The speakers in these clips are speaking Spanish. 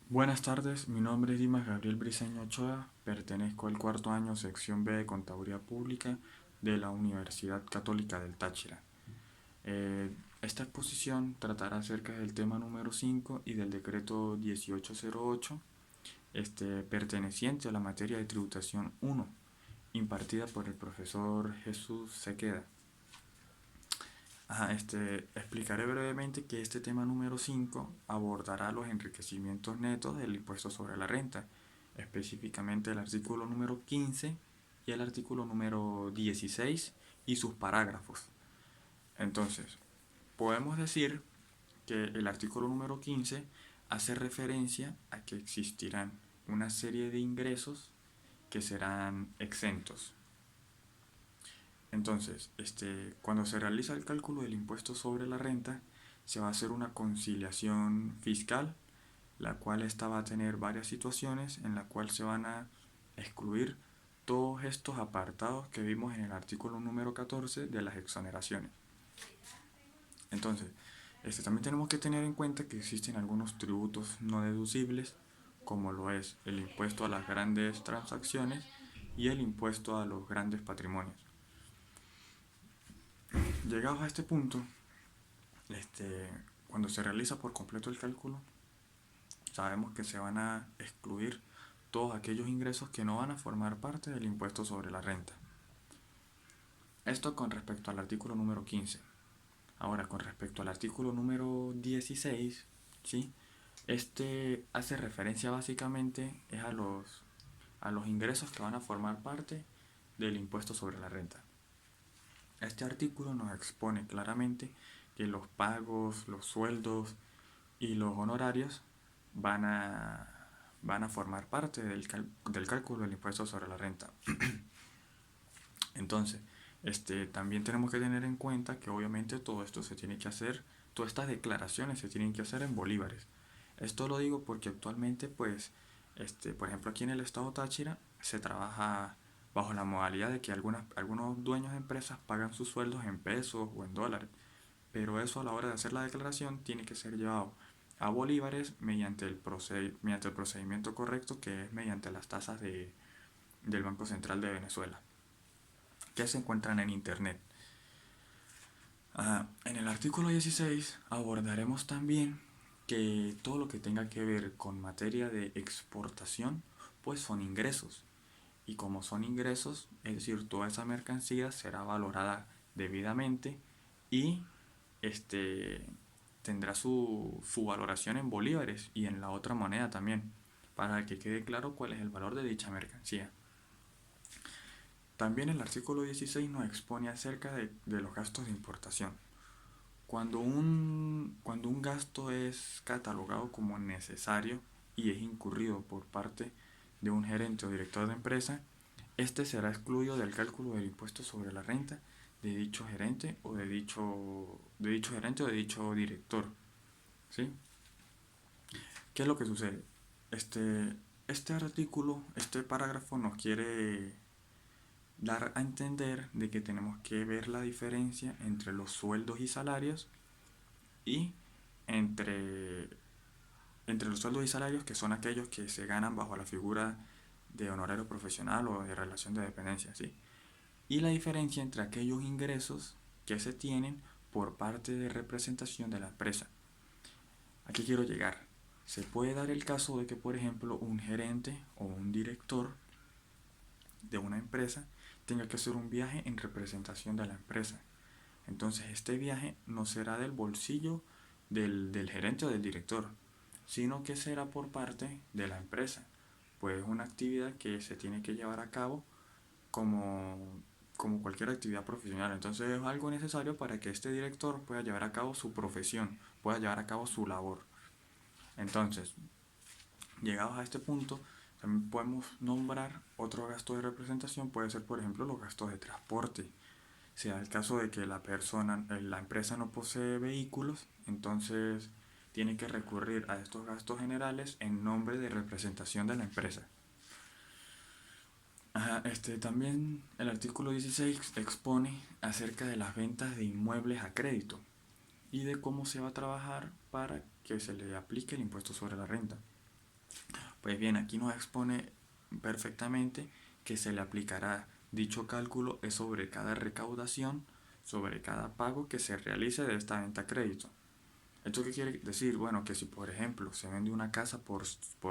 Buenas tardes, mi nombre es Dimas Gabriel Briceño Ochoa, pertenezco al cuarto año sección B de Contaduría Pública de la Universidad Católica del Táchira. Eh, esta exposición tratará acerca del tema número 5 y del decreto 1808, perteneciente a la materia de tributación 1, impartida por el profesor Jesús Sequeda. Explicaré brevemente que este tema número 5 abordará los enriquecimientos netos del impuesto sobre la renta, específicamente el artículo número 15 y el artículo número 16 y sus parágrafos. Entonces, podemos decir que el artículo número 15 hace referencia a que existirán una serie de ingresos que serán exentos. Entonces, cuando se realiza el cálculo del impuesto sobre la renta, se va a hacer una conciliación fiscal, la cual esta va a tener varias situaciones en la cual se van a excluir todos estos apartados que vimos en el artículo número 14 de las exoneraciones. Entonces, también tenemos que tener en cuenta que existen algunos tributos no deducibles, como lo es el impuesto a las grandes transacciones y el impuesto a los grandes patrimonios. Llegados a este punto, este, cuando se realiza por completo el cálculo, sabemos que se van a excluir todos aquellos ingresos que no van a formar parte del impuesto sobre la renta. Esto con respecto al artículo número 15. Ahora, con respecto al artículo número 16, ¿sí? Este hace referencia básicamente es a los ingresos que van a formar parte del impuesto sobre la renta. Este artículo nos expone claramente que los pagos, los sueldos y los honorarios van a, van a formar parte del cálculo del impuesto sobre la renta. Entonces, también tenemos que tener en cuenta que obviamente todo esto se tiene que hacer, todas estas declaraciones se tienen que hacer en bolívares. Esto lo digo porque actualmente, pues, por ejemplo, aquí en el estado Táchira se trabaja bajo la modalidad de que algunos dueños de empresas pagan sus sueldos en pesos o en dólares, pero eso a la hora de hacer la declaración tiene que ser llevado a bolívares mediante el procedimiento correcto, que es mediante las tasas del Banco Central de Venezuela, que se encuentran en internet. En el artículo 16 abordaremos también que todo lo que tenga que ver con materia de exportación, pues son ingresos. Y como son ingresos, es decir, toda esa mercancía será valorada debidamente y este, tendrá su valoración en bolívares y en la otra moneda también, para que quede claro cuál es el valor de dicha mercancía. También el artículo 16 nos expone acerca de los gastos de importación. Cuando un gasto es catalogado como necesario y es incurrido por parte de un gerente o director de empresa, este será excluido del cálculo del impuesto sobre la renta de dicho gerente o de dicho gerente o de dicho director. ¿Sí? ¿Qué es lo que sucede? Este artículo, este parágrafo nos quiere dar a entender de que tenemos que ver la diferencia entre los sueldos y salarios y entre, entre los sueldos y salarios, que son aquellos que se ganan bajo la figura de honorario profesional o de relación de dependencia, ¿sí? Y la diferencia entre aquellos ingresos que se tienen por parte de representación de la empresa. Aquí quiero llegar. Se puede dar el caso de que, por ejemplo, un gerente o un director de una empresa tenga que hacer un viaje en representación de la empresa. Entonces este viaje no será del bolsillo del gerente o del director, sino que será por parte de la empresa, pues es una actividad que se tiene que llevar a cabo como, como cualquier actividad profesional. Entonces es algo necesario para que este director pueda llevar a cabo su profesión, pueda llevar a cabo su labor. Entonces, llegados a este punto, también podemos nombrar otro gasto de representación, puede ser por ejemplo los gastos de transporte. Si da el caso de que la empresa no posee vehículos, entonces tiene que recurrir a estos gastos generales en nombre de representación de la empresa. También el artículo 16 expone acerca de las ventas de inmuebles a crédito y de cómo se va a trabajar para que se le aplique el impuesto sobre la renta. Pues bien, aquí nos expone perfectamente que se le aplicará dicho cálculo es sobre cada recaudación, sobre cada pago que se realice de esta venta a crédito. ¿Esto qué quiere decir? Bueno, que si por ejemplo se vende una casa por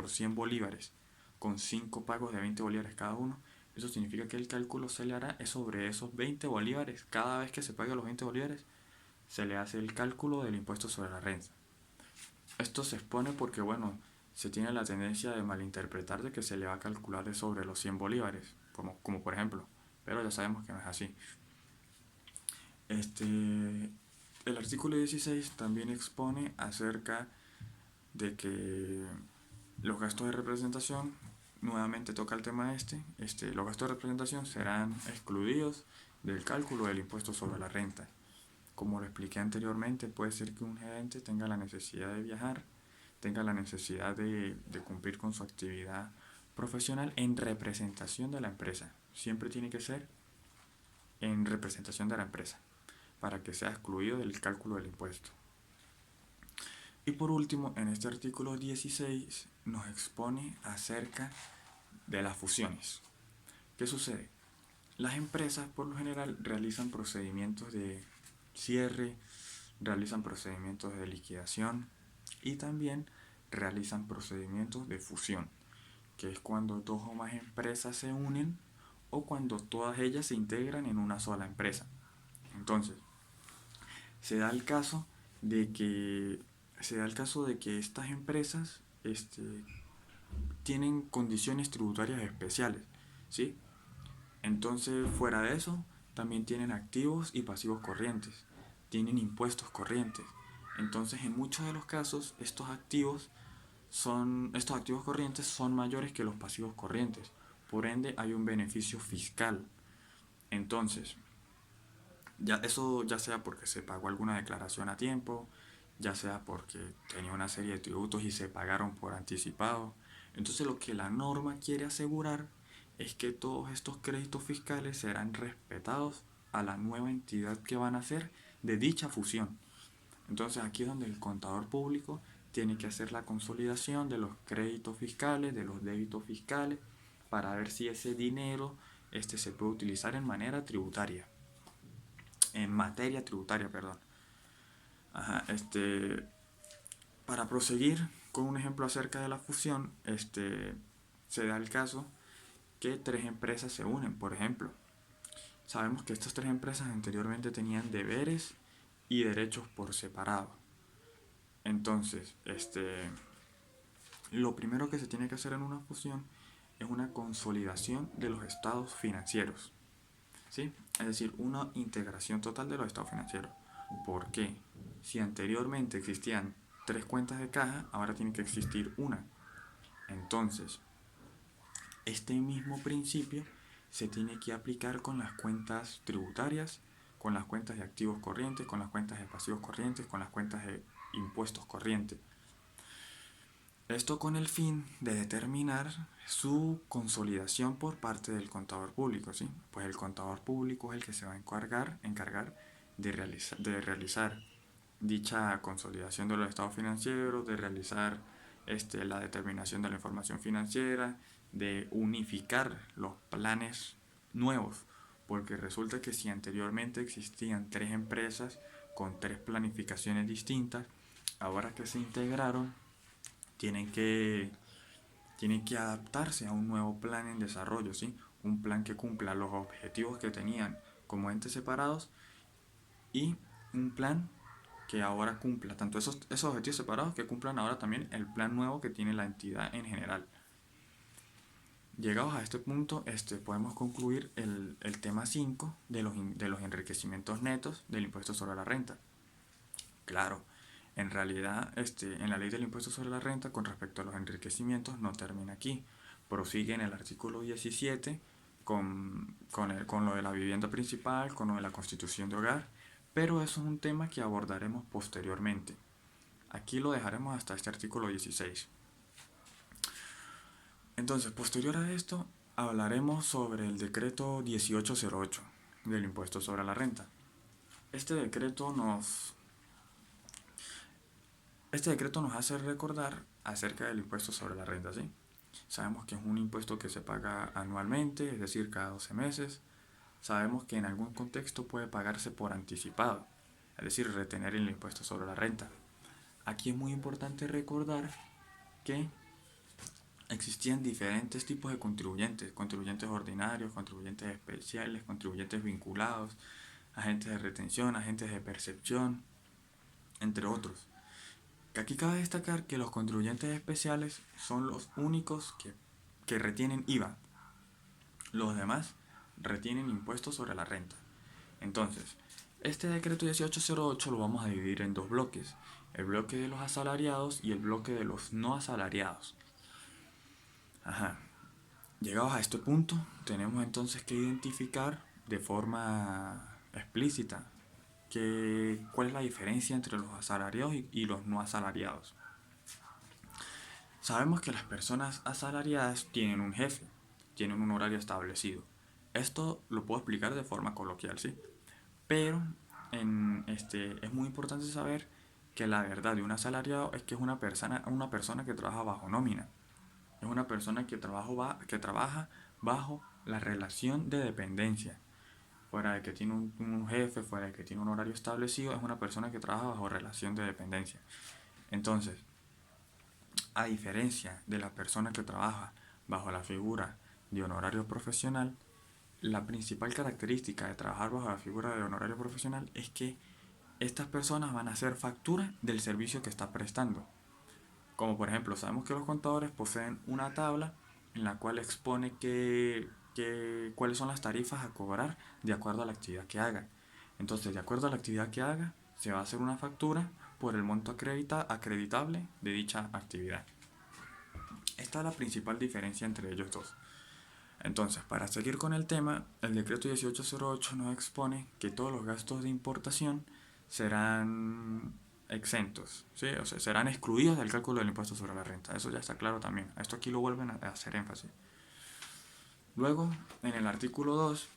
100 bolívares con 5 pagos de 20 bolívares cada uno, eso significa que el cálculo se le hará es sobre esos 20 bolívares. Cada vez que se pague los 20 bolívares, se le hace el cálculo del impuesto sobre la renta. Esto se expone porque, bueno, se tiene la tendencia de malinterpretar de que se le va a calcular sobre los 100 bolívares, como por ejemplo, pero ya sabemos que no es así. El artículo 16 también expone acerca de que los gastos de representación, nuevamente toca el tema los gastos de representación serán excluidos del cálculo del impuesto sobre la renta. Como lo expliqué anteriormente, puede ser que un gerente tenga la necesidad de viajar, tenga la necesidad de cumplir con su actividad profesional en representación de la empresa. Siempre tiene que ser en representación de la empresa para que sea excluido del cálculo del impuesto. Y por último, en este artículo 16 nos expone acerca de las fusiones. ¿Qué sucede? Las empresas por lo general realizan procedimientos de cierre, realizan procedimientos de liquidación y también realizan procedimientos de fusión, que es cuando dos o más empresas se unen o cuando todas ellas se integran en una sola empresa. Entonces, se da el caso de que estas empresas tienen condiciones tributarias especiales, ¿sí? Entonces, fuera de eso, también tienen activos y pasivos corrientes, tienen impuestos corrientes. Entonces, en muchos de los casos, estos activos corrientes son mayores que los pasivos corrientes. Por ende, hay un beneficio fiscal. Entonces, ya sea porque se pagó alguna declaración a tiempo, ya sea porque tenía una serie de tributos y se pagaron por anticipado. Entonces lo que la norma quiere asegurar es que todos estos créditos fiscales serán respetados a la nueva entidad que van a ser de dicha fusión. Entonces aquí es donde el contador público tiene que hacer la consolidación de los créditos fiscales, de los débitos fiscales, para ver si ese dinero se puede utilizar en manera tributaria. En materia tributaria, perdón. Ajá, para proseguir con un ejemplo acerca de la fusión, se da el caso que tres empresas se unen, por ejemplo. Sabemos que estas tres empresas anteriormente tenían deberes y derechos por separado. Entonces, lo primero que se tiene que hacer en una fusión es una consolidación de los estados financieros, ¿sí? Es decir, una integración total de los estados financieros. ¿Por qué? Si anteriormente existían tres cuentas de caja, ahora tiene que existir una. Entonces, este mismo principio se tiene que aplicar con las cuentas tributarias, con las cuentas de activos corrientes, con las cuentas de pasivos corrientes, con las cuentas de impuestos corrientes. Esto con el fin de determinar su consolidación por parte del contador público, ¿sí? Pues el contador público es el que se va a encargar de realizar dicha consolidación de los estados financieros, de realizar la determinación de la información financiera, de unificar los planes nuevos, porque resulta que si anteriormente existían tres empresas con tres planificaciones distintas, ahora que se integraron, tienen que, tienen que adaptarse a un nuevo plan en desarrollo, ¿sí? Un plan que cumpla los objetivos que tenían como entes separados y un plan que ahora cumpla tanto esos objetivos separados que cumplan ahora también el plan nuevo que tiene la entidad en general. Llegados a este punto, podemos concluir el tema 5 de los enriquecimientos netos del impuesto sobre la renta. Claro, en realidad, en la ley del impuesto sobre la renta, con respecto a los enriquecimientos, no termina aquí. Prosigue en el artículo 17 con lo de la vivienda principal, con lo de la constitución de hogar, pero eso es un tema que abordaremos posteriormente. Aquí lo dejaremos hasta este artículo 16. Entonces, posterior a esto, hablaremos sobre el decreto 1808 del impuesto sobre la renta. Este decreto nos hace recordar acerca del impuesto sobre la renta, ¿sí? Sabemos que es un impuesto que se paga anualmente, es decir, cada 12 meses. Sabemos que en algún contexto puede pagarse por anticipado, es decir, retener el impuesto sobre la renta. Aquí es muy importante recordar que existían diferentes tipos de contribuyentes: contribuyentes ordinarios, contribuyentes especiales, contribuyentes vinculados, agentes de retención, agentes de percepción, entre otros. Aquí cabe destacar que los contribuyentes especiales son los únicos que retienen IVA. Los demás retienen impuestos sobre la renta. Entonces, este decreto 1808 lo vamos a dividir en dos bloques: el bloque de los asalariados y el bloque de los no asalariados. Ajá. Llegados a este punto, tenemos entonces que identificar de forma explícita cuál es la diferencia entre los asalariados y los no asalariados. Sabemos que las personas asalariadas tienen un jefe, tienen un horario establecido. Esto lo puedo explicar de forma coloquial, ¿sí? Pero es muy importante saber que la verdad de un asalariado es que es una persona que trabaja bajo nómina. Es una persona que trabaja bajo la relación de dependencia. Fuera de que tiene un jefe, fuera de que tiene un horario establecido, es una persona que trabaja bajo relación de dependencia. Entonces, a diferencia de la persona que trabaja bajo la figura de honorario profesional, la principal característica de trabajar bajo la figura de honorario profesional es que estas personas van a hacer factura del servicio que está prestando. Como por ejemplo, sabemos que los contadores poseen una tabla en la cual expone cuáles son las tarifas a cobrar de acuerdo a la actividad que hagan. Entonces, de acuerdo a la actividad que haga, se va a hacer una factura por el monto acreditable de dicha actividad. Esta es la principal diferencia entre ellos dos. Entonces, para seguir con el tema, el decreto 1808 nos expone que todos los gastos de importación serán exentos, ¿sí? O sea, serán excluidos del cálculo del impuesto sobre la renta. Eso ya está claro también. Esto aquí lo vuelven a hacer énfasis. Luego, en el artículo 2,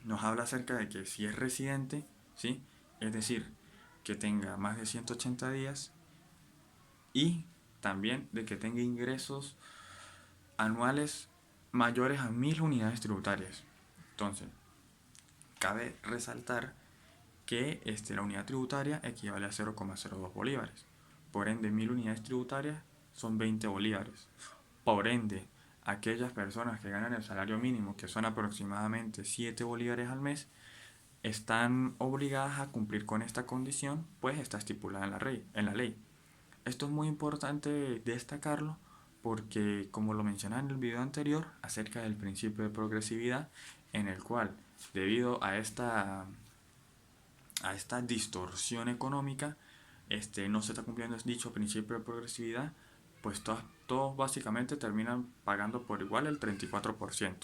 nos habla acerca de que si es residente, ¿sí? Es decir, que tenga más de 180 días, y también de que tenga ingresos anuales mayores a 1000 unidades tributarias. Entonces, cabe resaltar que la unidad tributaria equivale a 0,02 bolívares. Por ende, 1000 unidades tributarias son 20 bolívares. Por ende, aquellas personas que ganan el salario mínimo, que son aproximadamente 7 bolívares al mes, están obligadas a cumplir con esta condición, pues está estipulada en la ley. Esto es muy importante destacarlo porque, como lo mencioné en el video anterior acerca del principio de progresividad, en el cual, debido a esta distorsión económica, no se está cumpliendo dicho principio de progresividad, pues todos básicamente terminan pagando por igual el 34%.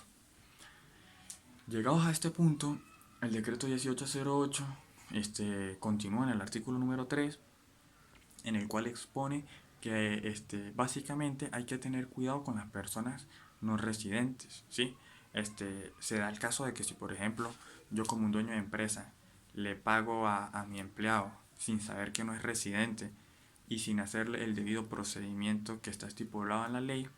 Llegados a este punto, el decreto 1808 continúa en el artículo número 3, en el cual expone que básicamente hay que tener cuidado con las personas no residentes, ¿sí? Se da el caso de que si, por ejemplo, yo como un dueño de empresa le pago a mi empleado sin saber que no es residente y sin hacerle el debido procedimiento que está estipulado en la ley,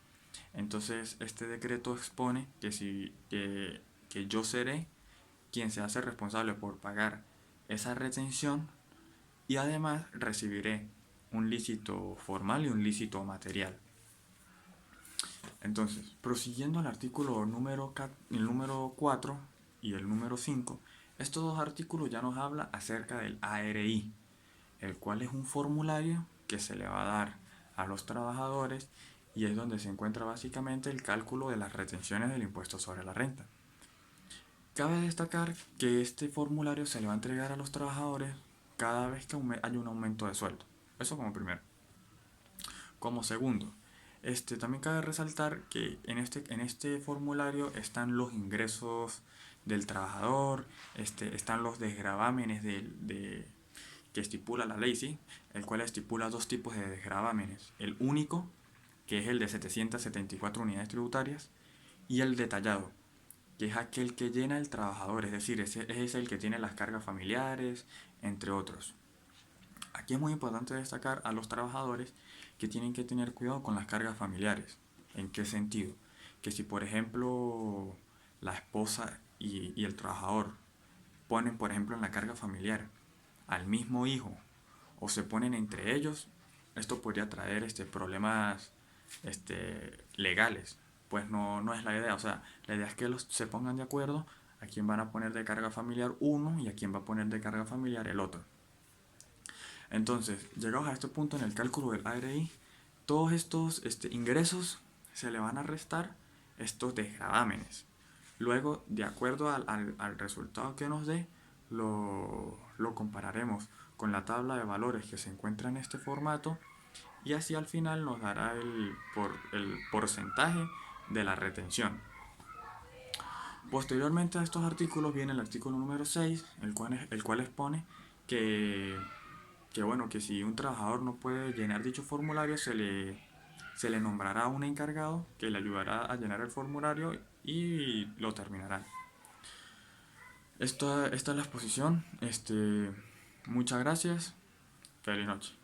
entonces este decreto expone que yo seré quien se hace responsable por pagar esa retención, y además recibiré un lícito formal y un lícito material. Entonces, prosiguiendo al artículo el número 4 y el número 5, estos dos artículos ya nos habla acerca del ARI, el cual es un formulario que se le va a dar a los trabajadores y es donde se encuentra básicamente el cálculo de las retenciones del impuesto sobre la renta. Cabe destacar que este formulario se le va a entregar a los trabajadores cada vez que haya un aumento de sueldo. Eso como primero. Como segundo, también cabe resaltar que en este formulario están los ingresos del trabajador, están los desgravámenes que estipula la ley, ¿sí? El cual estipula dos tipos de desgravámenes: el único, que es el de 774 unidades tributarias, y el detallado, que es aquel que llena el trabajador, es decir, ese es el que tiene las cargas familiares, entre otros. Aquí es muy importante destacar a los trabajadores que tienen que tener cuidado con las cargas familiares. ¿En qué sentido? Que si por ejemplo la esposa y el trabajador ponen por ejemplo en la carga familiar al mismo hijo o se ponen entre ellos, esto podría traer problemas legales. Pues no es la idea. O sea, la idea es que se pongan de acuerdo a quién van a poner de carga familiar uno y a quién va a poner de carga familiar el otro. Entonces, llegados a este punto en el cálculo del ARI, todos estos ingresos se le van a restar estos desgravámenes. Luego, de acuerdo al resultado que nos dé, lo compararemos con la tabla de valores que se encuentra en este formato y así al final nos dará el porcentaje de la retención. Posteriormente a estos artículos viene el artículo número 6, el cual expone que, que si un trabajador no puede llenar dicho formulario, se le nombrará un encargado que le ayudará a llenar el formulario y lo terminará. Esta es la exposición. Muchas gracias. Feliz noche.